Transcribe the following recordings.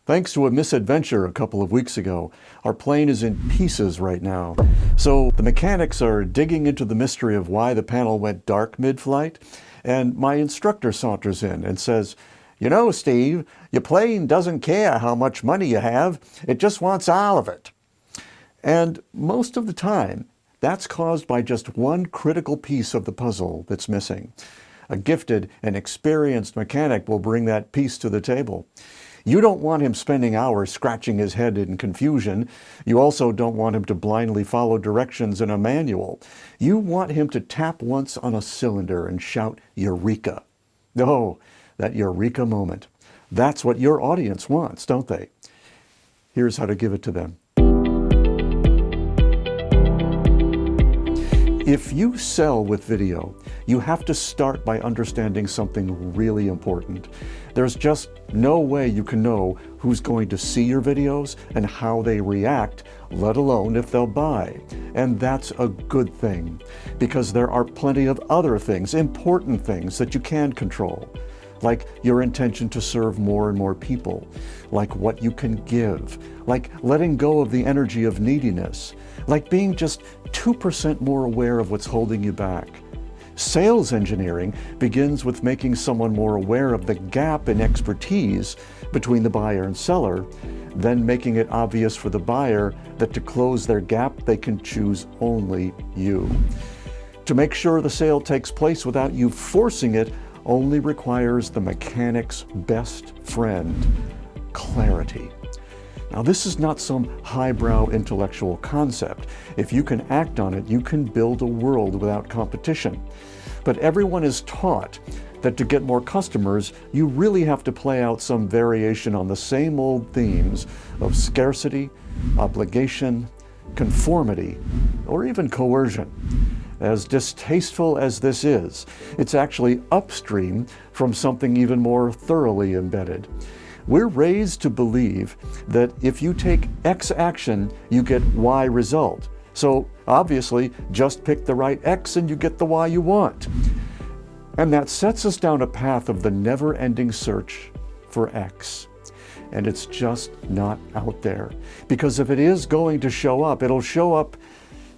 Thanks to a misadventure a couple of weeks ago, our plane is in pieces right now. So the mechanics are digging into the mystery of why the panel went dark mid-flight, and my instructor saunters in and says, "You know, Steve, your plane doesn't care how much money you have, it just wants all of it." And most of the time, that's caused by just one critical piece of the puzzle that's missing. A gifted and experienced mechanic will bring that piece to the table. You don't want him spending hours scratching his head in confusion. You also don't want him to blindly follow directions in a manual. You want him to tap once on a cylinder and shout, "Eureka!" Oh, that eureka moment. That's what your audience wants, don't they? Here's how to give it to them. If you sell with video, you have to start by understanding something really important. There's just no way you can know who's going to see your videos and how they react, let alone if they'll buy. And that's a good thing, because there are plenty of other things, important things that you can control, like your intention to serve more and more people, like what you can give, like letting go of the energy of neediness, like being just 2% more aware of what's holding you back. Sales engineering begins with making someone more aware of the gap in expertise between the buyer and seller, then making it obvious for the buyer that to close their gap, they can choose only you. To make sure the sale takes place without you forcing it only requires the mechanic's best friend, clarity. Now, this is not some highbrow intellectual concept. If you can act on it, you can build a world without competition. But everyone is taught that to get more customers, you really have to play out some variation on the same old themes of scarcity, obligation, conformity, or even coercion. As distasteful as this is, it's actually upstream from something even more thoroughly embedded. We're raised to believe that if you take X action, you get Y result. So obviously, just pick the right X and you get the Y you want. And that sets us down a path of the never-ending search for X. And it's just not out there. Because if it is going to show up, it'll show up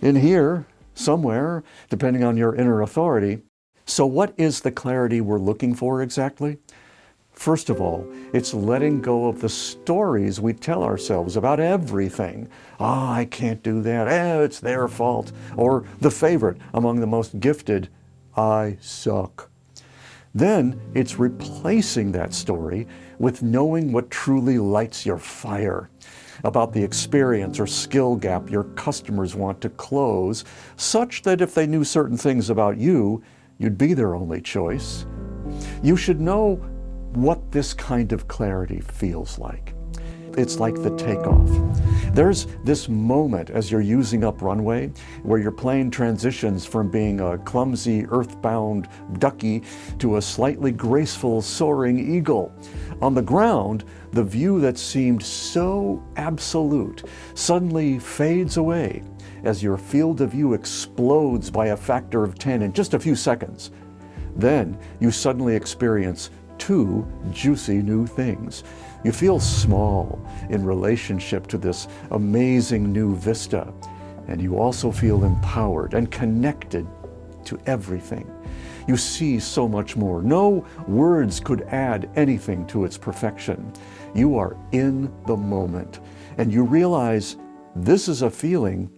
in here somewhere, depending on your inner authority. So what is the clarity we're looking for exactly? First of all, it's letting go of the stories we tell ourselves about everything. I can't do that. It's their fault. Or the favorite among the most gifted, I suck. Then it's replacing that story with knowing what truly lights your fire, about the experience or skill gap your customers want to close, such that if they knew certain things about you, you'd be their only choice. You should know what this kind of clarity feels like. It's like the takeoff. There's this moment as you're using up runway where your plane transitions from being a clumsy earthbound ducky to a slightly graceful soaring eagle. On the ground, the view that seemed so absolute suddenly fades away as your field of view explodes by a factor of 10 in just a few seconds. Then you suddenly experience two juicy new things. You feel small in relationship to this amazing new vista, and you also feel empowered and connected to everything. You see so much more. No words could add anything to its perfection. You are in the moment, and you realize this is a feeling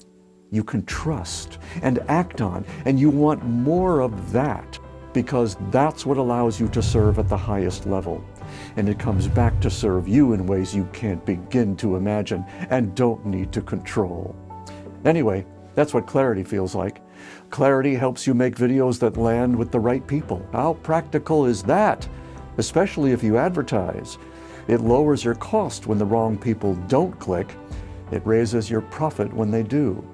you can trust and act on, and you want more of that, because that's what allows you to serve at the highest level. And it comes back to serve you in ways you can't begin to imagine and don't need to control. Anyway, that's what clarity feels like. Clarity helps you make videos that land with the right people. How practical is that? Especially if you advertise. It lowers your cost when the wrong people don't click. It raises your profit when they do.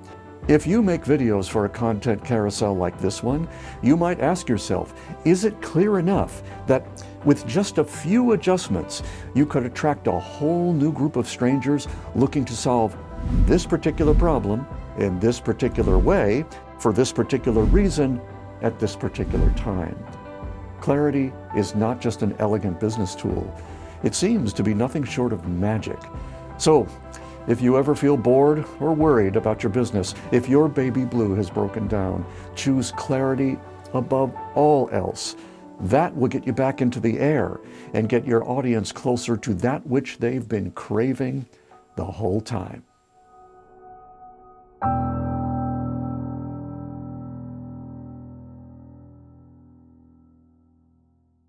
If you make videos for a content carousel like this one, you might ask yourself, is it clear enough that with just a few adjustments, you could attract a whole new group of strangers looking to solve this particular problem in this particular way, for this particular reason, at this particular time? Clarity is not just an elegant business tool. It seems to be nothing short of magic. So, if you ever feel bored or worried about your business, if your baby blue has broken down, choose clarity above all else. That will get you back into the air and get your audience closer to that which they've been craving the whole time.